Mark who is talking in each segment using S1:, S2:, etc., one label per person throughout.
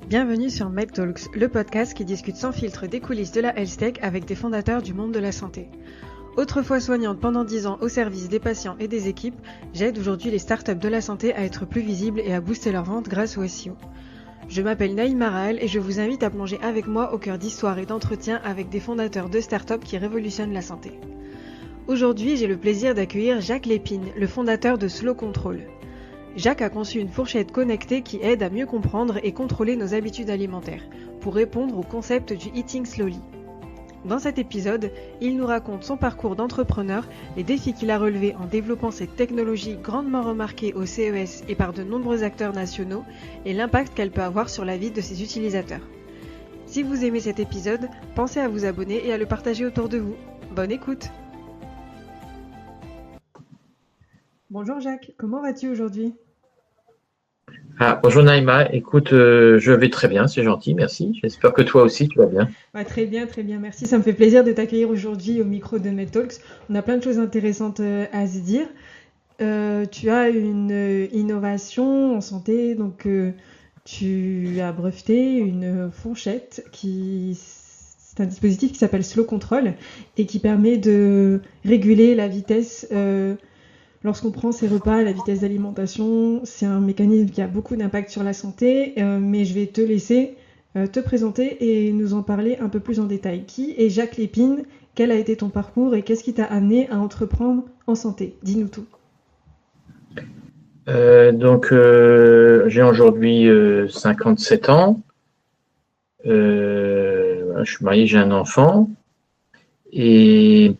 S1: Bienvenue sur MedTalks, le podcast qui discute sans filtre des coulisses de la health tech avec des fondateurs du monde de la santé. Autrefois soignante pendant 10 ans au service des patients et des équipes, j'aide aujourd'hui les startups de la santé à être plus visibles et à booster leurs ventes grâce au SEO. Je m'appelle Naïma Rahel et je vous invite à plonger avec moi au cœur d'histoires et d'entretiens avec des fondateurs de startups qui révolutionnent la santé. Aujourd'hui, j'ai le plaisir d'accueillir Jacques Lépine, le fondateur de Slow Control. Jacques a conçu une fourchette connectée qui aide à mieux comprendre et contrôler nos habitudes alimentaires, pour répondre au concept du Eating Slowly. Dans cet épisode, il nous raconte son parcours d'entrepreneur, les défis qu'il a relevés en développant cette technologie grandement remarquée au CES et par de nombreux acteurs nationaux, et l'impact qu'elle peut avoir sur la vie de ses utilisateurs. Si vous aimez cet épisode, pensez à vous abonner et à le partager autour de vous. Bonne écoute! Bonjour Jacques, comment vas-tu aujourd'hui ?
S2: Bonjour Naïma, écoute, je vais très bien, c'est gentil, merci. J'espère que toi aussi tu vas bien.
S1: Très bien, merci. Ça me fait plaisir de t'accueillir aujourd'hui au micro de MedTalks. On a plein de choses intéressantes à se dire. Tu as une innovation en santé, donc tu as breveté une fourchette c'est un dispositif qui s'appelle Slow Control et qui permet de réguler la vitesse lorsqu'on prend ses repas, la vitesse d'alimentation. C'est un mécanisme qui a beaucoup d'impact sur la santé, mais je vais te laisser te présenter et nous en parler un peu plus en détail. Qui est Jacques Lépine ? Quel a été ton parcours et qu'est-ce qui t'a amené à entreprendre en santé ? Dis-nous tout.
S2: J'ai aujourd'hui 57 ans. Je suis marié, j'ai un enfant. Et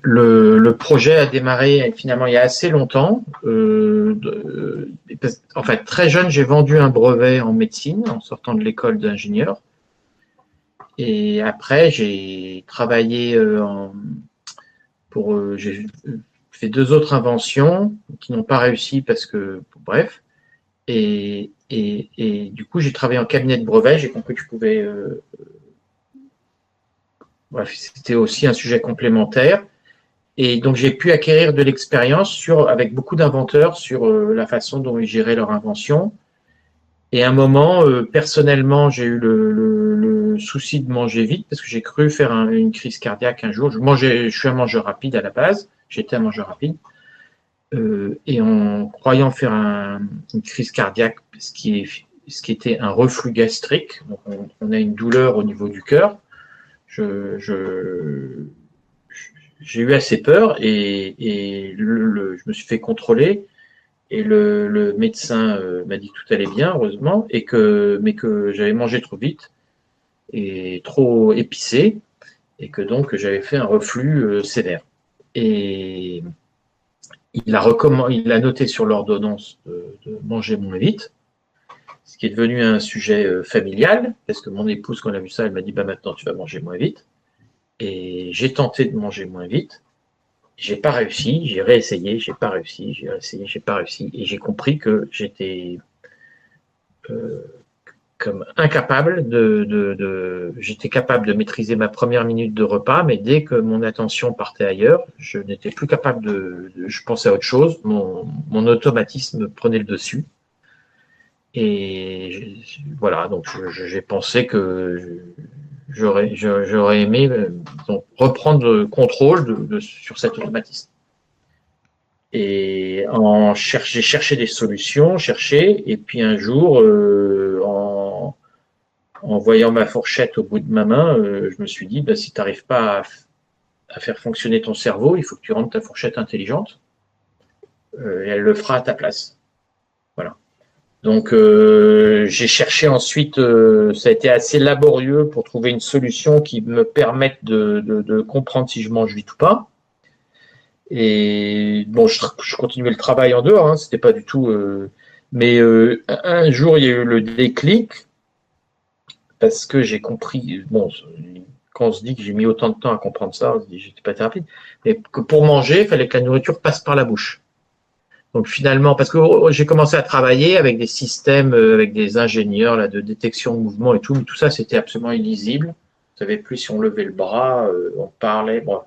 S2: le projet a démarré finalement il y a assez longtemps. En fait, très jeune, j'ai vendu un brevet en médecine en sortant de l'école d'ingénieur. Et après, j'ai travaillé j'ai fait 2 autres inventions qui n'ont pas réussi parce que, bref. Et du coup, j'ai travaillé en cabinet de brevet. J'ai compris que je pouvais. Bref, c'était aussi un sujet complémentaire. Et donc, j'ai pu acquérir de l'expérience avec beaucoup d'inventeurs sur la façon dont ils géraient leur invention. Et à un moment, personnellement, j'ai eu le souci de manger vite parce que j'ai cru faire une crise cardiaque un jour. Je suis un mangeur rapide à la base. J'étais un mangeur rapide. Et en croyant faire une crise cardiaque, ce qui était un reflux gastrique, donc on a une douleur au niveau du cœur. J'ai eu assez peur et je me suis fait contrôler et le médecin m'a dit que tout allait bien, heureusement, mais que j'avais mangé trop vite et trop épicé et que donc j'avais fait un reflux sévère. Et il a noté sur l'ordonnance de manger moins vite, ce qui est devenu un sujet familial, parce que mon épouse, quand elle a vu ça, elle m'a dit maintenant tu vas manger moins vite. Et j'ai tenté de manger moins vite. J'ai pas réussi, j'ai réessayé, j'ai pas réussi, j'ai réessayé, j'ai pas réussi. Et j'ai compris que j'étais comme incapable j'étais capable de maîtriser ma première minute de repas, mais dès que mon attention partait ailleurs, je n'étais plus capable je pensais à autre chose, mon automatisme prenait le dessus. Et voilà, donc j'ai pensé que j'aurais aimé donc reprendre le contrôle sur cet automatisme. Et j'ai cherché des solutions, et puis un jour, en voyant ma fourchette au bout de ma main, je me suis dit, si tu n'arrives pas à faire fonctionner ton cerveau, il faut que tu rendes ta fourchette intelligente, et elle le fera à ta place. Voilà. Donc, j'ai cherché ensuite, ça a été assez laborieux pour trouver une solution qui me permette de comprendre si je mange vite ou pas. Et bon, je continuais le travail en dehors, c'était pas du tout. Mais un jour, il y a eu le déclic parce que j'ai compris. Bon, quand on se dit que j'ai mis autant de temps à comprendre ça, on se dit que j'étais pas très rapide. Mais que pour manger, il fallait que la nourriture passe par la bouche. Donc finalement, parce que j'ai commencé à travailler avec des systèmes, avec des ingénieurs là, de détection de mouvement et tout, mais tout ça c'était absolument illisible. On savait plus si on levait le bras, on parlait. Bon.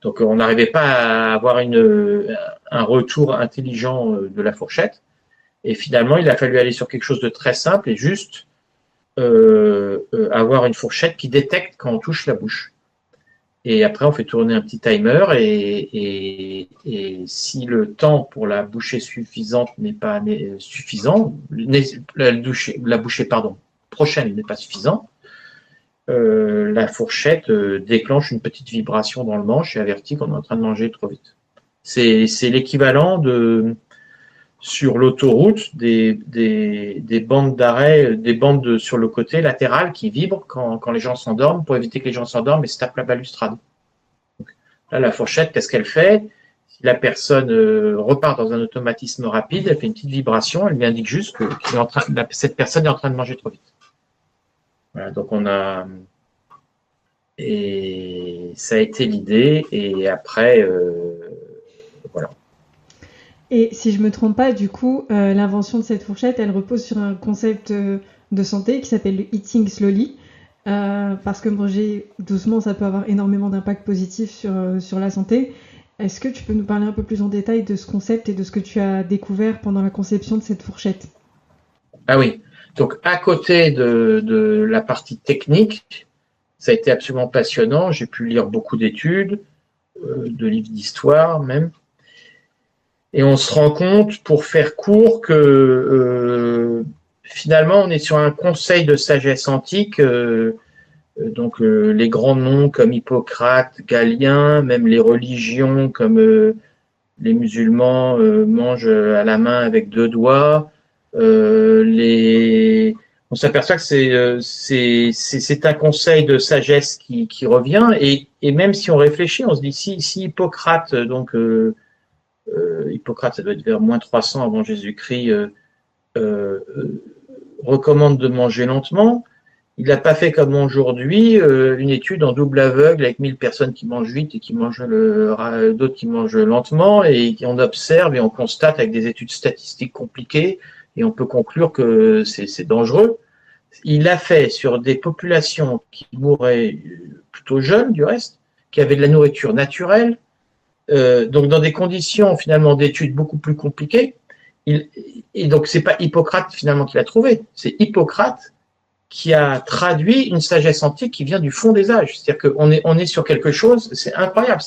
S2: Donc on n'arrivait pas à avoir un retour intelligent de la fourchette. Et finalement, il a fallu aller sur quelque chose de très simple et juste, avoir une fourchette qui détecte quand on touche la bouche. Et après, on fait tourner un petit timer et si le temps pour la bouchée suffisante n'est pas suffisant, la bouchée prochaine n'est pas suffisante, la fourchette déclenche une petite vibration dans le manche et avertit qu'on est en train de manger trop vite. C'est l'équivalent sur l'autoroute des bandes d'arrêt, des bandes sur le côté latéral qui vibrent quand les gens s'endorment pour éviter que les gens s'endorment et se tapent la balustrade. Donc, là, la fourchette, qu'est-ce qu'elle fait? Si la personne repart dans un automatisme rapide, elle fait une petite vibration, elle lui indique juste que cette personne est en train de manger trop vite. Voilà, donc et ça a été l'idée, et après, voilà.
S1: Et si je me trompe pas, du coup, l'invention de cette fourchette, elle repose sur un concept de santé qui s'appelle le eating slowly, parce que manger doucement, ça peut avoir énormément d'impact positif sur la santé. Est-ce que tu peux nous parler un peu plus en détail de ce concept et de ce que tu as découvert pendant la conception de cette fourchette?
S2: Ah oui, donc à côté de la partie technique, ça a été absolument passionnant. J'ai pu lire beaucoup d'études, de livres d'histoire même. Et on se rend compte, pour faire court, que finalement, on est sur un conseil de sagesse antique. Donc, les grands noms comme Hippocrate, Galien, même les religions comme les musulmans mangent à la main avec 2 doigts. On s'aperçoit que c'est un conseil de sagesse qui revient. Et même si on réfléchit, on se dit si Hippocrate, donc Hippocrate, ça doit être vers moins 300 avant Jésus-Christ, recommande de manger lentement. Il n'a pas fait comme aujourd'hui une étude en double aveugle avec 1000 personnes qui mangent vite et qui mangent d'autres qui mangent lentement, et on observe et on constate avec des études statistiques compliquées, et on peut conclure que c'est dangereux. Il l'a fait sur des populations qui mouraient plutôt jeunes du reste, qui avaient de la nourriture naturelle, donc dans des conditions finalement d'études beaucoup plus compliquées. Et donc c'est pas Hippocrate finalement qui l'a trouvé, c'est Hippocrate qui a traduit une sagesse antique qui vient du fond des âges. C'est-à-dire qu'on est sur quelque chose, c'est incroyable.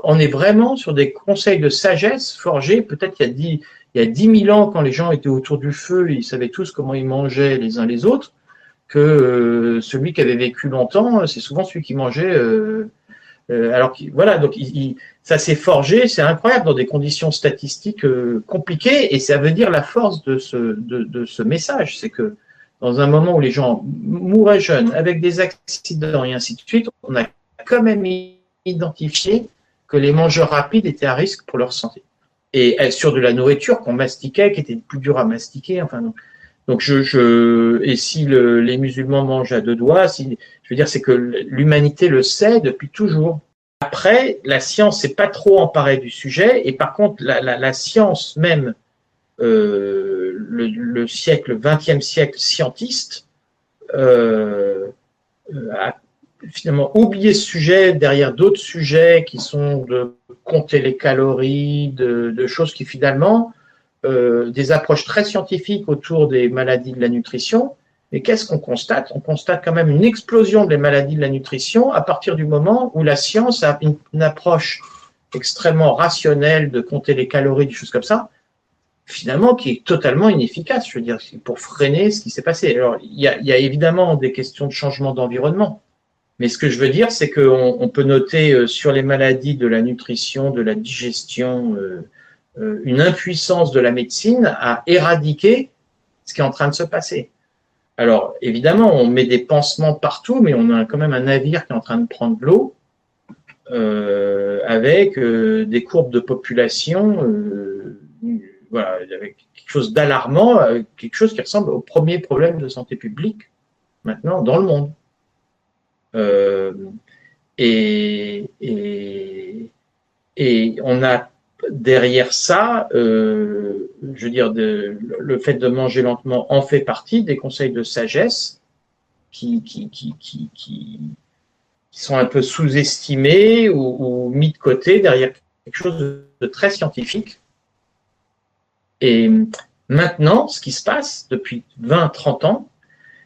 S2: On est vraiment sur des conseils de sagesse forgés, peut-être il y a 10 000 ans, quand les gens étaient autour du feu, ils savaient tous comment ils mangeaient les uns les autres, que celui qui avait vécu longtemps, c'est souvent celui qui mangeait. Voilà, donc ça s'est forgé, c'est incroyable, dans des conditions statistiques compliquées, et ça veut dire la force de ce message, c'est que dans un moment où les gens mouraient jeunes, avec des accidents et ainsi de suite, on a quand même identifié que les mangeurs rapides étaient à risque pour leur santé. Et sur de la nourriture qu'on mastiquait, qui était plus dure à mastiquer, enfin non. Donc et si les musulmans mangent à 2 doigts, je veux dire, c'est que l'humanité le sait depuis toujours. Après, la science s'est pas trop emparée du sujet, et par contre, la science même, le siècle, 20e siècle scientiste, a finalement oublié ce sujet derrière d'autres sujets qui sont de compter les calories, de choses qui finalement, des approches très scientifiques autour des maladies de la nutrition. Et qu'est-ce qu'on constate? On constate quand même une explosion des maladies de la nutrition à partir du moment où la science a une approche extrêmement rationnelle de compter les calories, des choses comme ça, finalement, qui est totalement inefficace, je veux dire, pour freiner ce qui s'est passé. Alors, il y a évidemment des questions de changement d'environnement, mais ce que je veux dire, c'est qu'on peut noter sur les maladies de la nutrition, de la digestion, une impuissance de la médecine à éradiquer ce qui est en train de se passer. Alors, évidemment, on met des pansements partout, mais on a quand même un navire qui est en train de prendre de l'eau, avec des courbes de population, voilà, avec quelque chose d'alarmant, quelque chose qui ressemble au premier problème de santé publique maintenant dans le monde. Et on a derrière ça, je veux dire, le fait de manger lentement en fait partie des conseils de sagesse qui sont un peu sous-estimés ou mis de côté derrière quelque chose de très scientifique. Et maintenant, ce qui se passe depuis 20-30 ans,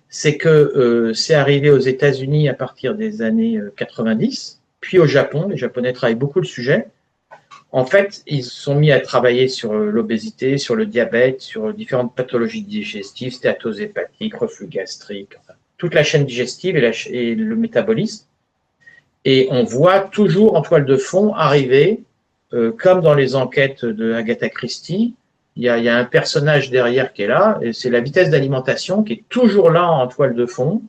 S2: c'est que c'est arrivé aux États-Unis à partir des années 90, puis au Japon. Les Japonais travaillent beaucoup le sujet. En fait, ils se sont mis à travailler sur l'obésité, sur le diabète, sur différentes pathologies digestives, stéatose hépatique, reflux gastrique, enfin, toute la chaîne digestive et le métabolisme. Et on voit toujours en toile de fond arriver, comme dans les enquêtes de Agatha Christie, il y a un personnage derrière qui est là, et c'est la vitesse d'alimentation qui est toujours là en toile de fond.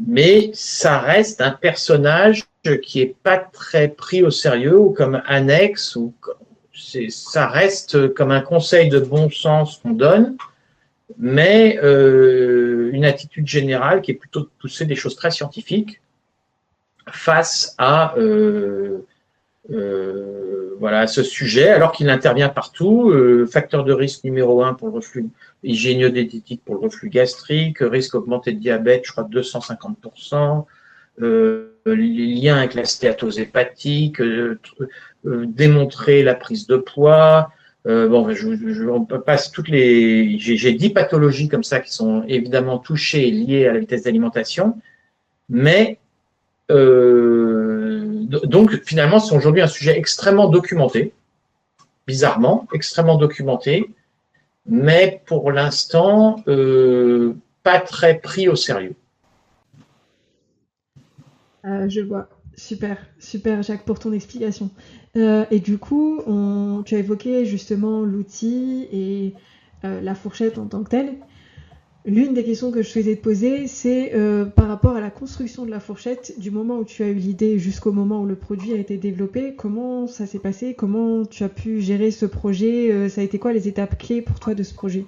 S2: Mais ça reste un personnage qui est pas très pris au sérieux ou comme annexe, ou ça reste comme un conseil de bon sens qu'on donne, mais une attitude générale qui est plutôt de pousser des choses très scientifiques face à voilà, ce sujet, alors qu'il intervient partout. Facteur de risque numéro 1 pour le reflux hygiéno-diététique pour le reflux gastrique, risque augmenté de diabète, je crois de 250%, les liens avec la stéatose hépatique, démontrer la prise de poids. Bon, on passe toutes les. J'ai 10 pathologies comme ça qui sont évidemment touchées et liées à la vitesse d'alimentation, mais donc finalement c'est aujourd'hui un sujet extrêmement documenté, bizarrement extrêmement documenté, mais pour l'instant pas très pris au sérieux.
S1: Je vois. Super, super Jacques pour ton explication. Et du coup, tu as évoqué justement l'outil et la fourchette en tant que telle. L'une des questions que je souhaitais te poser, c'est par rapport à la construction de la fourchette, du moment où tu as eu l'idée jusqu'au moment où le produit a été développé, comment ça s'est passé? Comment tu as pu gérer ce projet? Ça a été quoi les étapes clés pour toi de ce projet?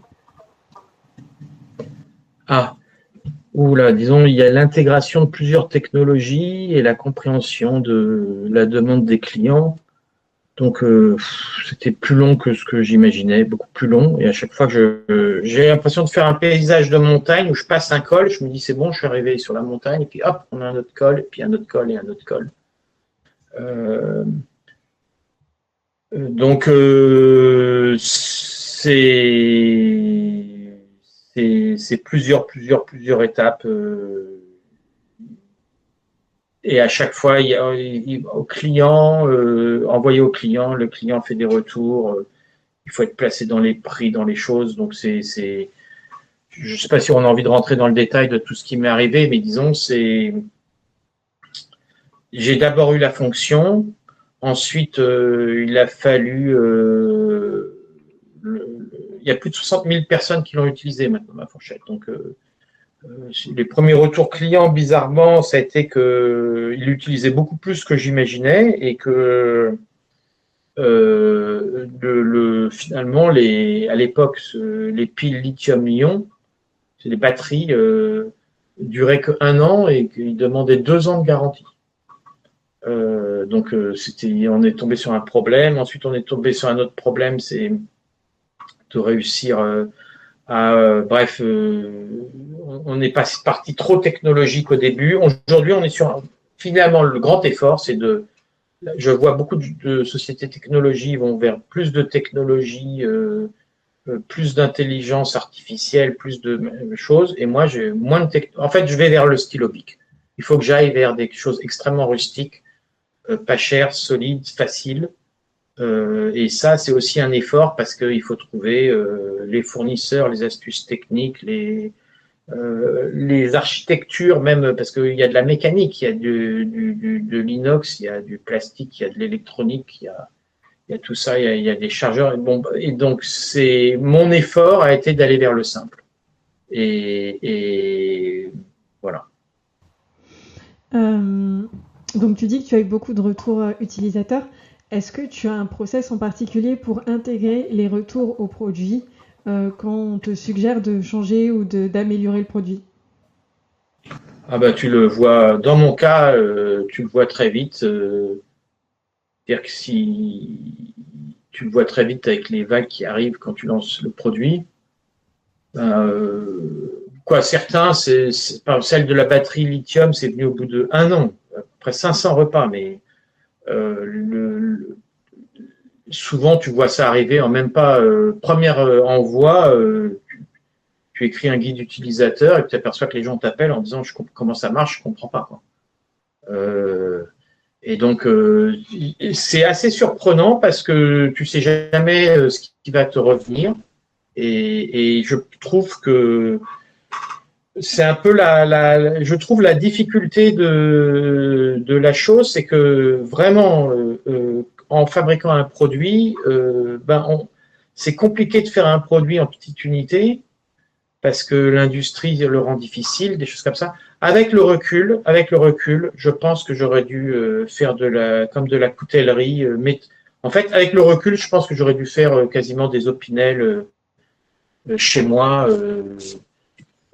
S2: Oula, disons, il y a l'intégration de plusieurs technologies et la compréhension de la demande des clients. Donc, c'était plus long que ce que j'imaginais, beaucoup plus long. Et à chaque fois que j'ai l'impression de faire un paysage de montagne où je passe un col, je me dis c'est bon, je suis arrivé sur la montagne, et puis hop, on a un autre col, et puis un autre col et un autre col. Donc, c'est plusieurs étapes. Et à chaque fois, au client, envoyé au client, le client fait des retours. Il faut être placé dans les prix, dans les choses. Donc, je ne sais pas si on a envie de rentrer dans le détail de tout ce qui m'est arrivé, mais disons, j'ai d'abord eu la fonction. Ensuite, il a fallu. Il y a plus de 60 000 personnes qui l'ont utilisé maintenant, ma fourchette. Donc, les premiers retours clients, bizarrement, ça a été qu'il l'utilisait beaucoup plus que j'imaginais et que finalement, à l'époque, les piles lithium-ion, c'est des batteries, duraient que 1 an et qu'ils demandaient 2 ans de garantie. Donc, on est tombé sur un problème. Ensuite, on est tombé sur un autre problème, c'est de réussir bref, on est parti trop technologique au début. Aujourd'hui, on est sur finalement le grand effort, c'est je vois beaucoup de sociétés technologie vont vers plus de technologie, plus d'intelligence artificielle, plus de choses. Et moi, j'ai moins de en fait, je vais vers le stylo bic. Il faut que j'aille vers des choses extrêmement rustiques, pas chères, solides, faciles. Et ça, c'est aussi un effort parce qu'il faut trouver les fournisseurs, les astuces techniques, les architectures, même parce qu'il y a de la mécanique, il y a de l'inox, il y a du plastique, il y a de l'électronique, il y a tout ça, il y a des chargeurs. Et donc, mon effort a été d'aller vers le simple. Et voilà.
S1: Donc, tu dis que tu as eu beaucoup de retours utilisateurs. Est-ce que tu as un process en particulier pour intégrer les retours au produit quand on te suggère de changer ou d'améliorer le produit?
S2: Tu le vois, dans mon cas, tu le vois très vite. C'est-à-dire que si tu le vois très vite avec les vagues qui arrivent quand tu lances le produit, certains, celle de la batterie lithium, c'est venu au bout de 1 an, après 500 repas, mais souvent tu vois ça arriver en même pas premier envoi, tu écris un guide utilisateur et tu t'aperçois que les gens t'appellent en disant comment ça marche, je comprends pas, quoi. Et donc, c'est assez surprenant parce que tu sais jamais ce qui va te revenir. Et je trouve que c'est un peu je trouve la difficulté de la chose, c'est que vraiment, en fabriquant un produit, c'est compliqué de faire un produit en petite unité parce que l'industrie le rend difficile, des choses comme ça. Avec le recul, je pense que j'aurais dû faire comme de la coutellerie. Mais en fait, avec le recul, je pense que j'aurais dû faire quasiment des opinels chez moi.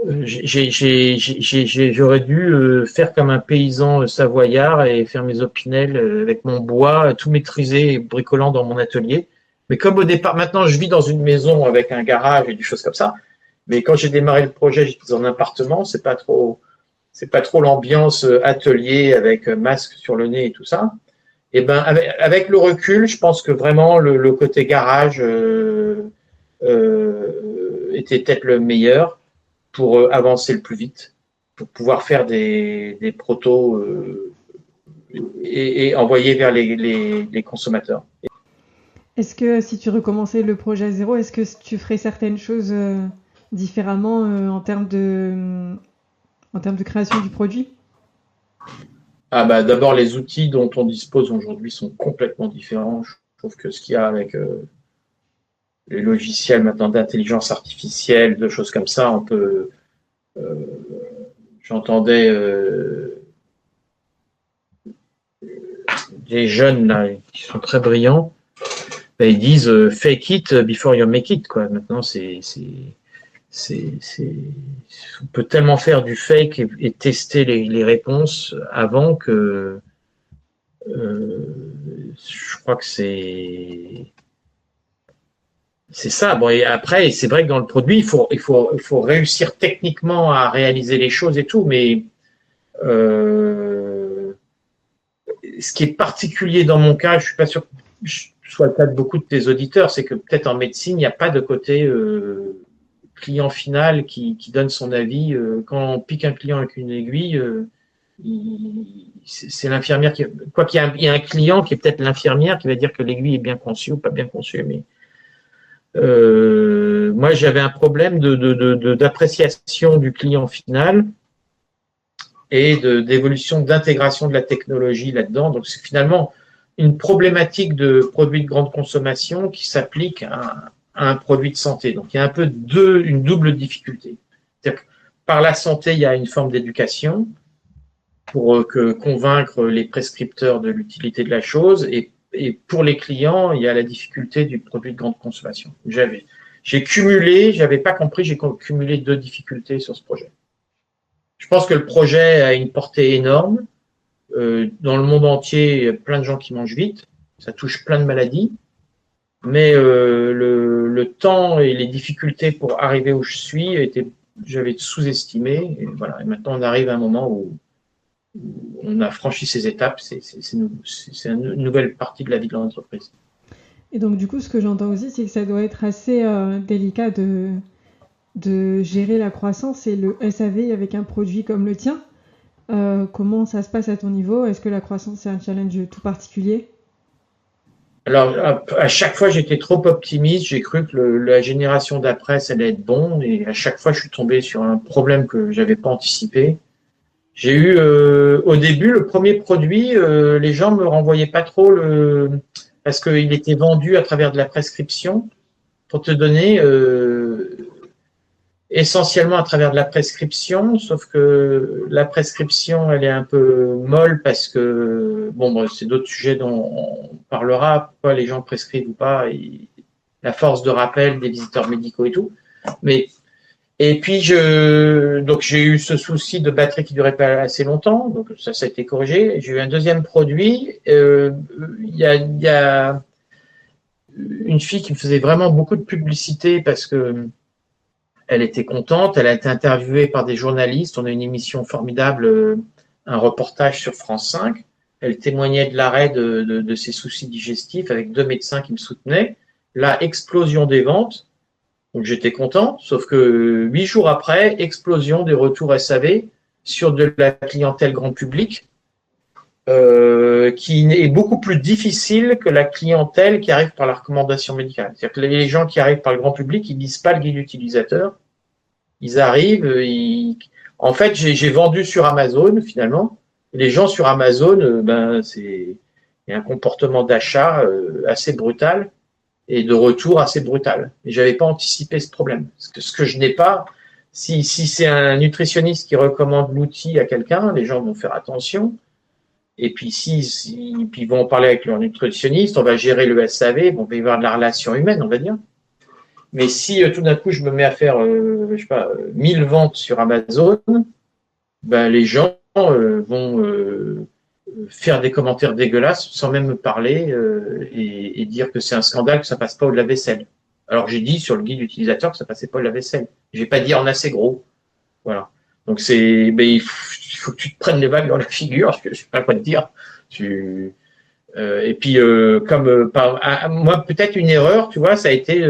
S2: J'aurais dû faire comme un paysan savoyard et faire mes opinels avec mon bois, tout maîtriser, bricolant dans mon atelier. Mais comme au départ, maintenant, je vis dans une maison avec un garage et des choses comme ça. Mais quand j'ai démarré le projet, j'étais dans un appartement, c'est pas trop l'ambiance atelier avec masque sur le nez et tout ça. Et ben avec le recul, je pense que vraiment le côté garage était peut-être le meilleur pour avancer le plus vite, pour pouvoir faire des protos et envoyer vers les consommateurs.
S1: Est-ce que si tu recommençais le projet à zéro, est-ce que tu ferais certaines choses différemment en termes de création du produit?
S2: Ah bah d'abord, les outils dont on dispose aujourd'hui sont complètement différents. Je trouve que ce qu'il y a avec les logiciels maintenant d'intelligence artificielle, de choses comme ça, on peut. J'entendais des jeunes là qui sont très brillants, ben, ils disent fake it before you make it, quoi. Maintenant, on peut tellement faire du fake et tester les réponses avant que je crois que c'est ça. Bon, et après, c'est vrai que dans le produit, il faut réussir techniquement à réaliser les choses et tout, mais ce qui est particulier dans mon cas, je suis pas sûr que ce soit le cas de beaucoup de tes auditeurs, c'est que peut-être en médecine, il n'y a pas de côté client final qui donne son avis. Quand on pique un client avec une aiguille, c'est l'infirmière qui, quoi qu'il y a un client qui est peut-être l'infirmière qui va dire que l'aiguille est bien conçue ou pas bien conçue, mais moi j'avais un problème d'appréciation du client final et d'évolution d'intégration de la technologie là-dedans. Donc c'est finalement une problématique de produits de grande consommation qui s'applique à un produit de santé. Donc il y a un peu une double difficulté. C'est-à-dire que par la santé, il y a une forme d'éducation pour convaincre les prescripteurs de l'utilité de la chose, et pour les clients, il y a la difficulté du produit de grande consommation. J'avais pas compris, j'ai cumulé deux difficultés sur ce projet. Je pense que le projet a une portée énorme. Dans le monde entier, il y a plein de gens qui mangent vite. Ça touche plein de maladies. Mais le temps et les difficultés pour arriver où je suis, j'avais sous-estimé. Et voilà. Et maintenant, on arrive à un moment où on a franchi ces étapes. C'est une nouvelle partie de la vie de l'entreprise.
S1: Et donc, du coup, ce que j'entends aussi, c'est que ça doit être assez délicat de gérer la croissance et le SAV avec un produit comme le tien. Comment ça se passe à ton niveau? Est-ce que la croissance, c'est un challenge tout particulier?
S2: Alors, à chaque fois, j'étais trop optimiste. J'ai cru que la génération d'après, ça allait être bon. Et à chaque fois, je suis tombé sur un problème que j'avais pas anticipé. J'ai eu, au début, le premier produit, les gens me renvoyaient pas trop parce qu'il était vendu à travers de la prescription. Pour te donner, essentiellement à travers de la prescription, sauf que la prescription, elle est un peu molle parce que, bon, c'est d'autres sujets dont on parlera, pourquoi les gens prescrivent ou pas, et la force de rappel des visiteurs médicaux et tout. Et puis, donc j'ai eu ce souci de batterie qui durait pas assez longtemps, donc ça a été corrigé. J'ai eu un deuxième produit. Il y a une fille qui me faisait vraiment beaucoup de publicité parce que elle était contente. Elle a été interviewée par des journalistes. On a une émission formidable, un reportage sur France 5. Elle témoignait de l'arrêt de ses soucis digestifs avec 2 médecins qui me soutenaient. La explosion des ventes. Donc j'étais content, sauf que 8 jours après, explosion des retours SAV sur de la clientèle grand public, qui est beaucoup plus difficile que la clientèle qui arrive par la recommandation médicale. C'est-à-dire que les gens qui arrivent par le grand public, ils lisent pas le guide utilisateur. Ils arrivent, en fait, j'ai vendu sur Amazon finalement. Les gens sur Amazon, il y a un comportement d'achat assez brutal et de retour assez brutal. Et j'avais pas anticipé ce problème. Ce que je n'ai pas, si c'est un nutritionniste qui recommande l'outil à quelqu'un, les gens vont faire attention. Et puis puis ils vont parler avec leur nutritionniste, on va gérer le SAV, bon, on va y avoir de la relation humaine, on va dire. Mais si tout d'un coup je me mets à faire, je sais pas, 1000 ventes sur Amazon, ben les gens vont faire des commentaires dégueulasses sans même me parler et dire que c'est un scandale que ça passe pas au lave-vaisselle. Alors j'ai dit sur le guide utilisateur que ça passait pas au lave-vaisselle. J'ai pas dit en assez gros. Voilà. Donc il faut que tu te prennes les vagues dans la figure, je sais pas quoi te dire. Et puis moi peut-être une erreur, tu vois, ça a été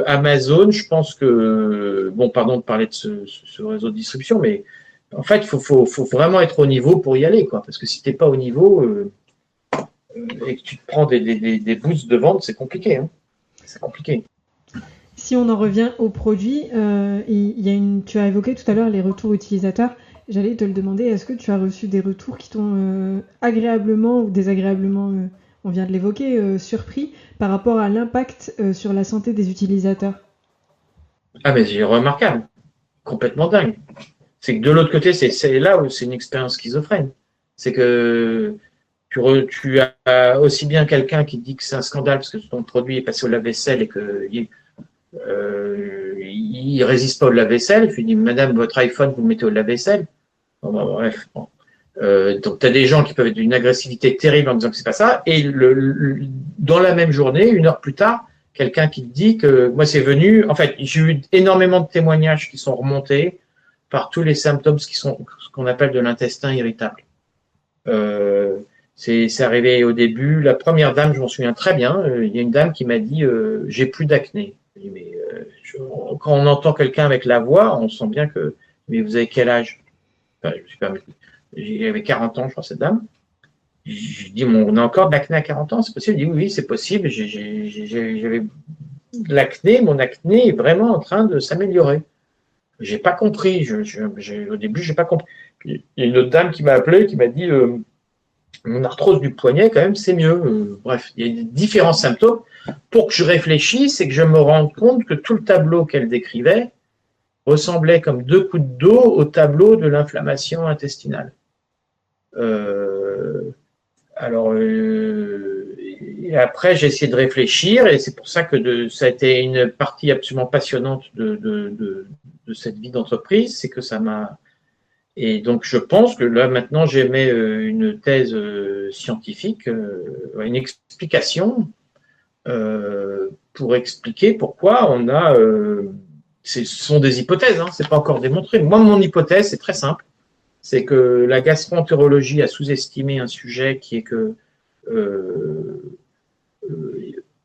S2: Amazon. Je pense que bon, pardon de parler de ce réseau de distribution, mais en fait, faut vraiment être au niveau pour y aller, quoi. Parce que si t'es pas au niveau et que tu te prends des boosts de vente, c'est compliqué. Hein. C'est compliqué.
S1: Si on en revient au produit, tu as évoqué tout à l'heure les retours utilisateurs. J'allais te le demander, est-ce que tu as reçu des retours qui t'ont agréablement ou désagréablement, on vient de l'évoquer, surpris par rapport à l'impact sur la santé des utilisateurs?
S2: Ah mais c'est remarquable, complètement dingue. C'est que de l'autre côté, c'est là où c'est une expérience schizophrène. C'est que tu as aussi bien quelqu'un qui dit que c'est un scandale parce que ton produit est passé au lave-vaisselle et qu'il il résiste pas au lave-vaisselle. Je lui dis, madame, votre iPhone, vous le mettez au lave-vaisselle. Bon, bref. Bon. Donc, tu as des gens qui peuvent être d'une agressivité terrible en disant que c'est pas ça. Et dans la même journée, 1 heure plus tard, quelqu'un qui te dit que moi, c'est venu. En fait, j'ai eu énormément de témoignages qui sont remontés par tous les symptômes qui sont ce qu'on appelle de l'intestin irritable. C'est arrivé au début. La première dame, je m'en souviens très bien. Il y a une dame qui m'a dit j'ai plus d'acné. Mais quand on entend quelqu'un avec la voix, on sent bien que. Mais vous avez quel âge? Enfin, j'avais 40 ans, je crois, cette dame. Je dis on a encore de l'acné à 40 ans, c'est possible? Elle dit oui, c'est possible. J'avais de l'acné, mon acné est vraiment en train de s'améliorer. J'ai pas compris. Au début, j'ai pas compris. Il y a une autre dame qui m'a appelé, qui m'a dit mon arthrose du poignet, quand même, c'est mieux. Bref, il y a différents symptômes. Pour que je réfléchisse et que je me rende compte que tout le tableau qu'elle décrivait ressemblait comme 2 coups d'eau au tableau de l'inflammation intestinale. Et après, j'ai essayé de réfléchir et c'est pour ça que ça a été une partie absolument passionnante de cette vie d'entreprise, c'est que ça m'a. Et donc, je pense que là, maintenant, j'émets une thèse scientifique, une explication pour expliquer pourquoi on a. Ce sont des hypothèses, hein, c'est pas encore démontré. Moi, mon hypothèse, c'est très simple. C'est que la gastroentérologie a sous-estimé un sujet qui est que.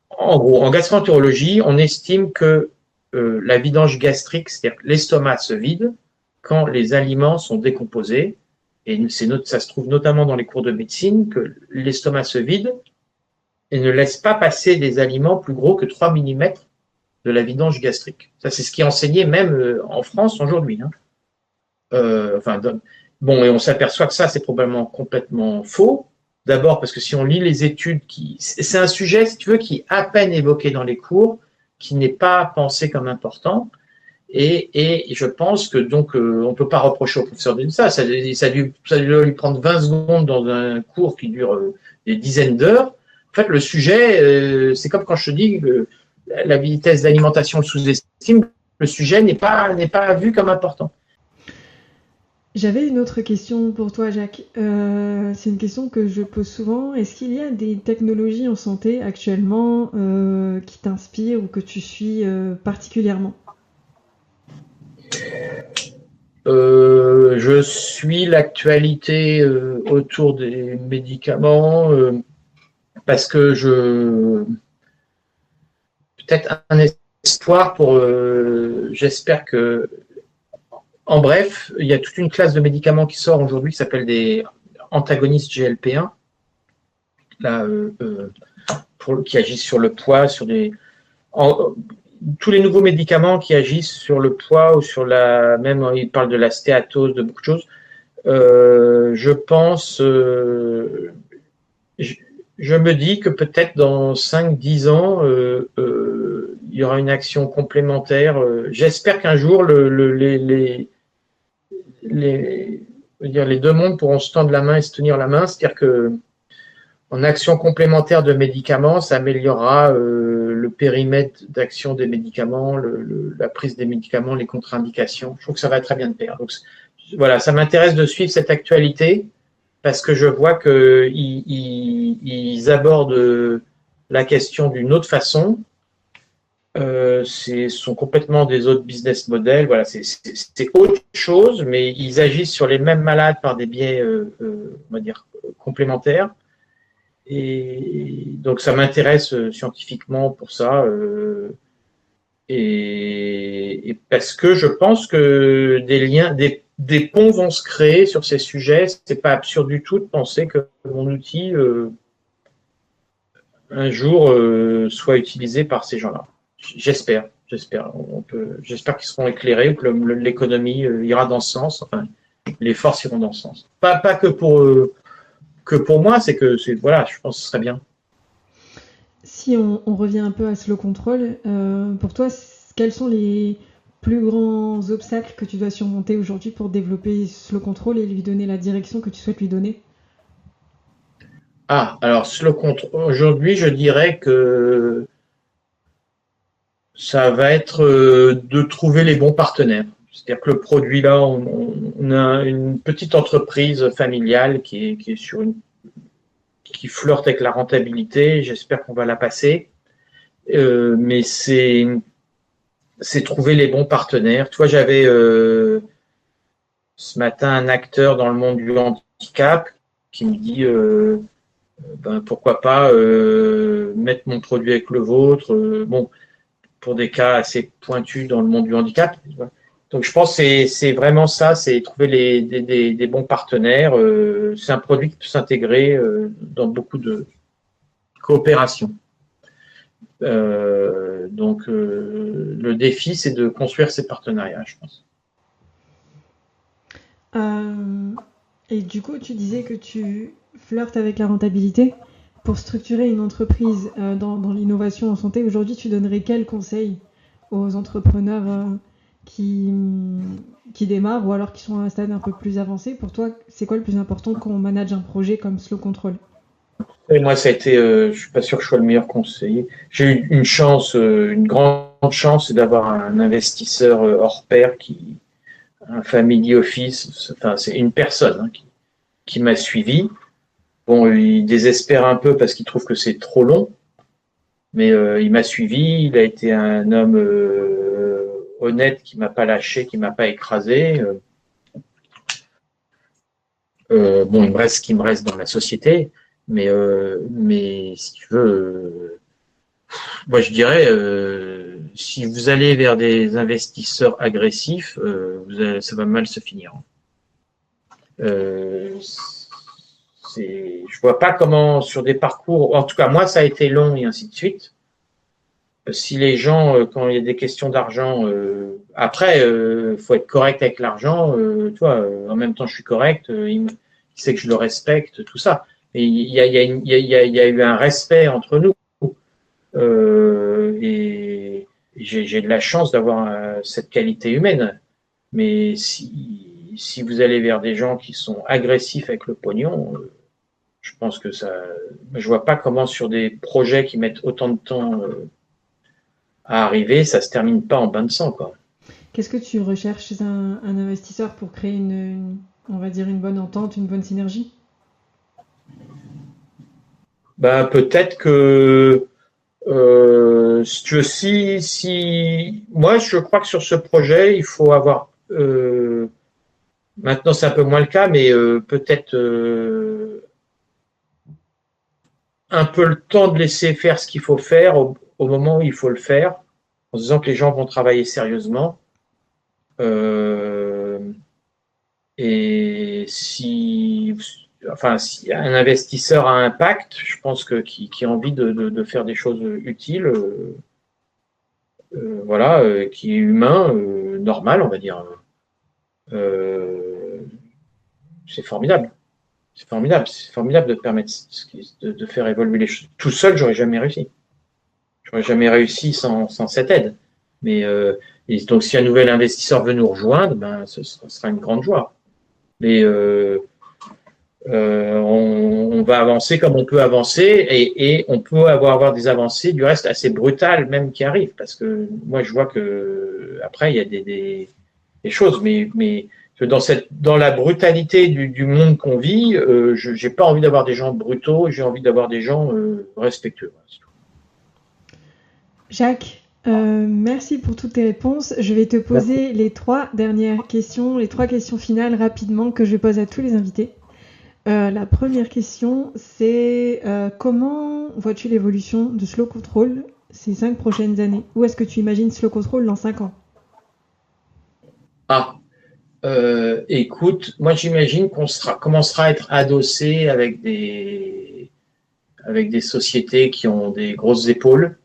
S2: En gros, en gastroentérologie, on estime que la vidange gastrique, c'est-à-dire que l'estomac se vide quand les aliments sont décomposés. Et ça se trouve notamment dans les cours de médecine, que l'estomac se vide et ne laisse pas passer des aliments plus gros que 3 mm de la vidange gastrique. Ça, c'est ce qui est enseigné même en France aujourd'hui. Hein. Et on s'aperçoit que ça, c'est probablement complètement faux. D'abord parce que si on lit les études, c'est un sujet, si tu veux, qui est à peine évoqué dans les cours, qui n'est pas pensé comme important. Et je pense que donc on peut pas reprocher au professeur de ça. Ça doit lui prendre 20 secondes dans un cours qui dure des dizaines d'heures. En fait, le sujet, c'est comme quand je te dis que la vitesse d'alimentation le sous-estime, le sujet n'est pas vu comme important.
S1: J'avais une autre question pour toi, Jacques. C'est une question que je pose souvent. Est-ce qu'il y a des technologies en santé actuellement qui t'inspirent ou que tu suis particulièrement?
S2: Je suis l'actualité autour des médicaments parce que peut-être un espoir pour. J'espère que. En bref, il y a toute une classe de médicaments qui sort aujourd'hui qui s'appelle des antagonistes GLP-1, là, qui agissent sur le poids, sur tous les nouveaux médicaments qui agissent sur le poids ou sur même ils parlent de la stéatose, de beaucoup de choses. Je pense, je me dis que peut-être dans 5-10 ans, il y aura une action complémentaire. J'espère qu'un jour, les deux mondes pourront se tendre la main et se tenir la main. C'est-à-dire que en action complémentaire de médicaments, ça améliorera le périmètre d'action des médicaments, la prise des médicaments, les contre-indications. Je trouve que ça va très bien de pair. Donc, voilà, ça m'intéresse de suivre cette actualité parce que je vois qu'ils abordent la question d'une autre façon. Sont complètement des autres business models. Voilà, c'est autre chose, mais ils agissent sur les mêmes malades par des biais, on va dire, complémentaires. Et donc, ça m'intéresse scientifiquement pour ça. Et parce que je pense que des ponts vont se créer sur ces sujets. C'est pas absurde du tout de penser que mon outil, un jour, soit utilisé par ces gens-là. J'espère. J'espère qu'ils seront éclairés ou que l'économie ira dans ce sens. Enfin, les forces iront dans ce sens. Pas que pour moi, voilà, je pense que ce serait bien.
S1: Si on revient un peu à Slow Control, pour toi, quels sont les plus grands obstacles que tu dois surmonter aujourd'hui pour développer Slow Control et lui donner la direction que tu souhaites lui donner?
S2: Alors Slow Control, aujourd'hui, je dirais que ça va être de trouver les bons partenaires. C'est-à-dire que le produit là, on a une petite entreprise familiale qui flirte avec la rentabilité. J'espère qu'on va la passer. Mais c'est trouver les bons partenaires. Tu vois, j'avais ce matin un acteur dans le monde du handicap qui me dit pourquoi pas mettre mon produit avec le vôtre. Bon, pour des cas assez pointus dans le monde du handicap. Donc, je pense que c'est vraiment ça, c'est trouver des bons partenaires. C'est un produit qui peut s'intégrer dans beaucoup de coopérations. Donc, le défi, c'est de construire ces partenariats, je pense.
S1: Et du coup, tu disais que tu flirtes avec la rentabilité. Pour structurer une entreprise dans l'innovation en santé, aujourd'hui, tu donnerais quels conseils aux entrepreneurs qui démarrent ou alors qui sont à un stade un peu plus avancé? Pour toi, c'est quoi le plus important quand on manage un projet comme Slow Control?
S2: Et moi, ça a été, je suis pas sûr que je sois le meilleur conseiller. J'ai eu une chance, une grande chance, c'est d'avoir un investisseur hors pair un family office. Enfin, c'est une personne qui m'a suivi. Bon, il désespère un peu parce qu'il trouve que c'est trop long, mais il m'a suivi. Il a été un homme honnête qui m'a pas lâché, qui m'a pas écrasé. Bon, il me reste ce qui me reste dans la société, mais si tu veux, moi je dirais, si vous allez vers des investisseurs agressifs, ça va mal se finir. Je vois pas comment sur des parcours, en tout cas moi ça a été long et ainsi de suite. Si les gens, quand il y a des questions d'argent, après faut être correct avec l'argent. Tu vois, en même temps je suis correct, il sait que je le respecte, tout ça. Et il y a eu un respect entre nous. Et j'ai de la chance d'avoir cette qualité humaine. Mais si vous allez vers des gens qui sont agressifs avec le pognon, je pense que je vois pas comment sur des projets qui mettent autant de temps à arriver, ça se termine pas en bain de sang, quoi.
S1: Qu'est-ce que tu recherches chez un investisseur pour créer on va dire une bonne entente, une bonne synergie?
S2: Ben, peut-être que moi je crois que sur ce projet il faut avoir maintenant c'est un peu moins le cas, mais peut-être un peu le temps de laisser faire ce qu'il faut faire au moment où il faut le faire. en se disant que les gens vont travailler sérieusement. Et si un investisseur a un impact, je pense que qui a envie de faire des choses utiles, voilà, qui est humain, normal, on va dire. C'est formidable. C'est formidable. C'est formidable de permettre de faire évoluer les choses. Tout seul, j'aurais jamais réussi. J'aurais jamais réussi sans cette aide. Mais et donc, si un nouvel investisseur veut nous rejoindre, ben, ce sera une grande joie. Mais on va avancer comme on peut avancer et on peut avoir des avancées du reste assez brutales même qui arrivent parce que moi je vois que après il y a des choses mais dans la brutalité du monde qu'on vit, j'ai pas envie d'avoir des gens brutaux, j'ai envie d'avoir des gens respectueux.
S1: Jacques, merci pour toutes tes réponses. Je vais te poser les 3 dernières questions, les 3 questions finales rapidement que je pose à tous les invités. La première question, c'est comment vois-tu l'évolution de Slow Control ces 5 prochaines années? Où est-ce que tu imagines Slow Control dans 5 ans?
S2: Écoute, moi j'imagine qu'on commencera à être adossé avec des sociétés qui ont des grosses épaules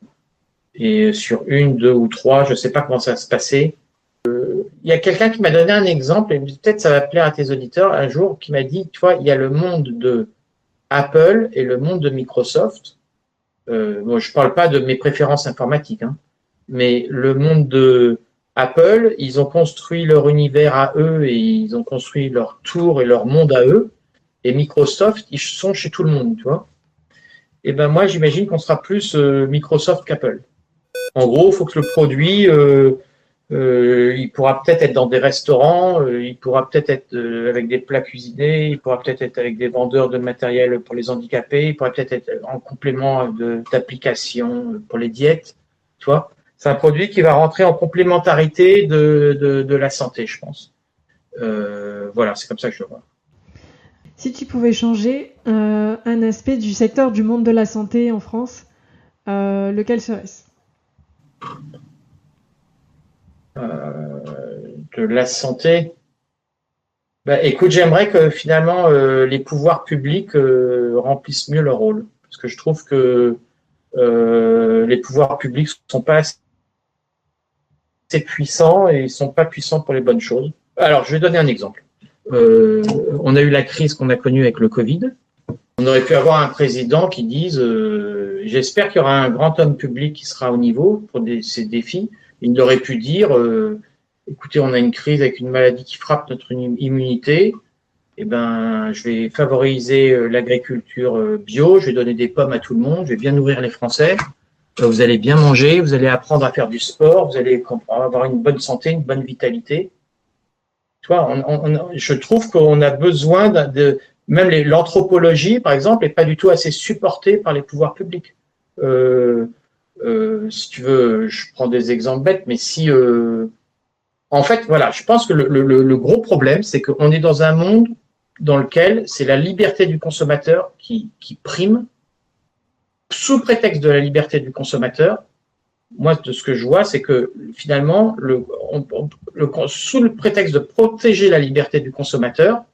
S2: et sur 1, 2 ou 3, je ne sais pas comment ça va se passer. Il y a quelqu'un qui m'a donné un exemple, et peut-être ça va plaire à tes auditeurs, un jour, qui m'a dit, tu vois, il y a le monde de Apple et le monde de Microsoft. Bon, je ne parle pas de mes préférences informatiques, hein, mais le monde de Apple, ils ont construit leur univers à eux et ils ont construit leur tour et leur monde à eux. Et Microsoft, ils sont chez tout le monde, tu vois. Et ben moi, j'imagine qu'on sera plus Microsoft qu'Apple. En gros, il faut que le produit, il pourra peut-être être dans des restaurants, il pourra peut-être être avec des plats cuisinés, il pourra peut-être être avec des vendeurs de matériel pour les handicapés, il pourra peut-être être en complément d'applications pour les diètes, tu vois. C'est un produit qui va rentrer en complémentarité de la santé, je pense. Voilà, c'est comme ça que je le vois.
S1: Si tu pouvais changer un aspect du secteur du monde de la santé en France, lequel serait-ce?
S2: De la santé. Bah, écoute, j'aimerais que finalement les pouvoirs publics remplissent mieux leur rôle. Parce que je trouve que les pouvoirs publics sont pas assez puissants et ils sont pas puissants pour les bonnes choses. Alors, je vais donner un exemple. On a eu la crise qu'on a connue avec le Covid. On aurait pu avoir un président qui dise j'espère qu'il y aura un grand homme public qui sera au niveau pour ces défis. Il aurait pu dire écoutez, on a une crise avec une maladie qui frappe notre immunité. Eh ben, je vais favoriser l'agriculture bio, je vais donner des pommes à tout le monde, je vais bien nourrir les Français. Vous allez bien manger, vous allez apprendre à faire du sport, vous allez avoir une bonne santé, une bonne vitalité. Tu vois, je trouve qu'on a besoin même l'anthropologie, par exemple, n'est pas du tout assez supportée par les pouvoirs publics. Si tu veux, je prends des exemples bêtes, mais si en fait, voilà, je pense que le gros problème, c'est qu'on est dans un monde dans lequel c'est la liberté du consommateur qui prime. Sous prétexte de la liberté du consommateur, moi, de ce que je vois, c'est que finalement, sous le prétexte de protéger la liberté du consommateur,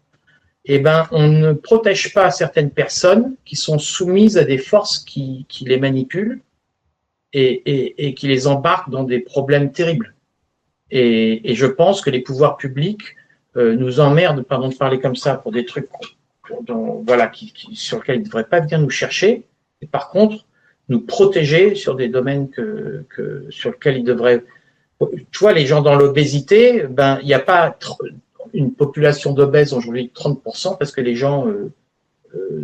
S2: eh ben, on ne protège pas certaines personnes qui sont soumises à des forces qui les manipulent et qui les embarquent dans des problèmes terribles. Et je pense que les pouvoirs publics nous emmerdent, pardon de parler comme ça, pour des trucs voilà, sur lesquels ils ne devraient pas venir nous chercher. Et par contre, nous protéger sur des domaines sur lesquels ils devraient. Tu vois, les gens dans l'obésité, ben, il n'y a pas une population d'obèses aujourd'hui de 30% parce que les gens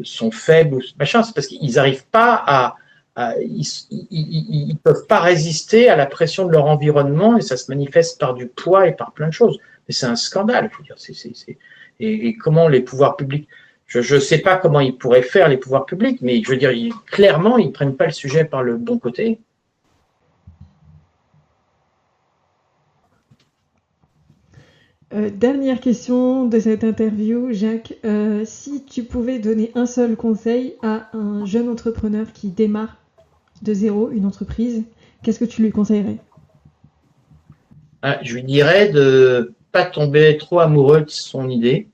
S2: sont faibles ou machin. C'est parce qu'ils n'arrivent pas ils peuvent pas résister à la pression de leur environnement et ça se manifeste par du poids et par plein de choses. Mais c'est un scandale. Je veux dire, et comment les pouvoirs publics. Je ne sais pas comment ils pourraient faire, les pouvoirs publics, mais je veux dire, clairement, ils ne prennent pas le sujet par le bon côté.
S1: Dernière question de cette interview, Jacques. Si tu pouvais donner un seul conseil à un jeune entrepreneur qui démarre de zéro une entreprise, qu'est-ce que tu lui conseillerais?
S2: Je lui dirais de pas tomber trop amoureux de son idée,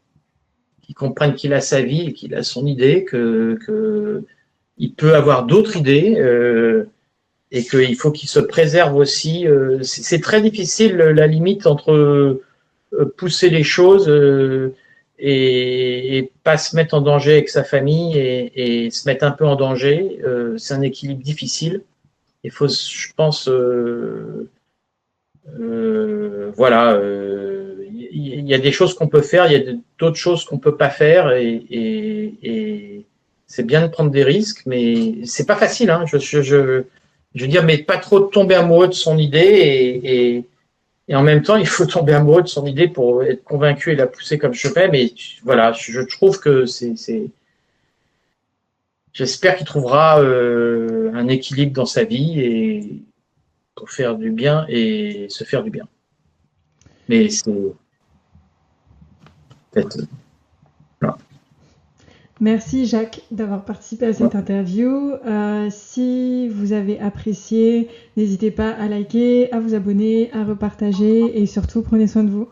S2: qu'il comprenne qu'il a sa vie et qu'il a son idée, que il peut avoir d'autres idées et qu'il faut qu'il se préserve aussi. C'est très difficile la limite entre pousser les choses et pas se mettre en danger avec sa famille et se mettre un peu en danger. C'est un équilibre difficile. Il faut, je pense, voilà, il y a des choses qu'on peut faire, il y a d'autres choses qu'on peut pas faire et c'est bien de prendre des risques, mais c'est pas facile. Hein. Je veux dire, mais pas trop tomber amoureux de son idée et en même temps, il faut tomber amoureux de son idée pour être convaincu et la pousser comme je fais. Mais voilà, je trouve que j'espère qu'il trouvera un équilibre dans sa vie et pour faire du bien et se faire du bien. Mais c'est peut-être. Voilà.
S1: Merci Jacques d'avoir participé à cette interview. Si vous avez apprécié, n'hésitez pas à liker, à vous abonner, à repartager et surtout prenez soin de vous.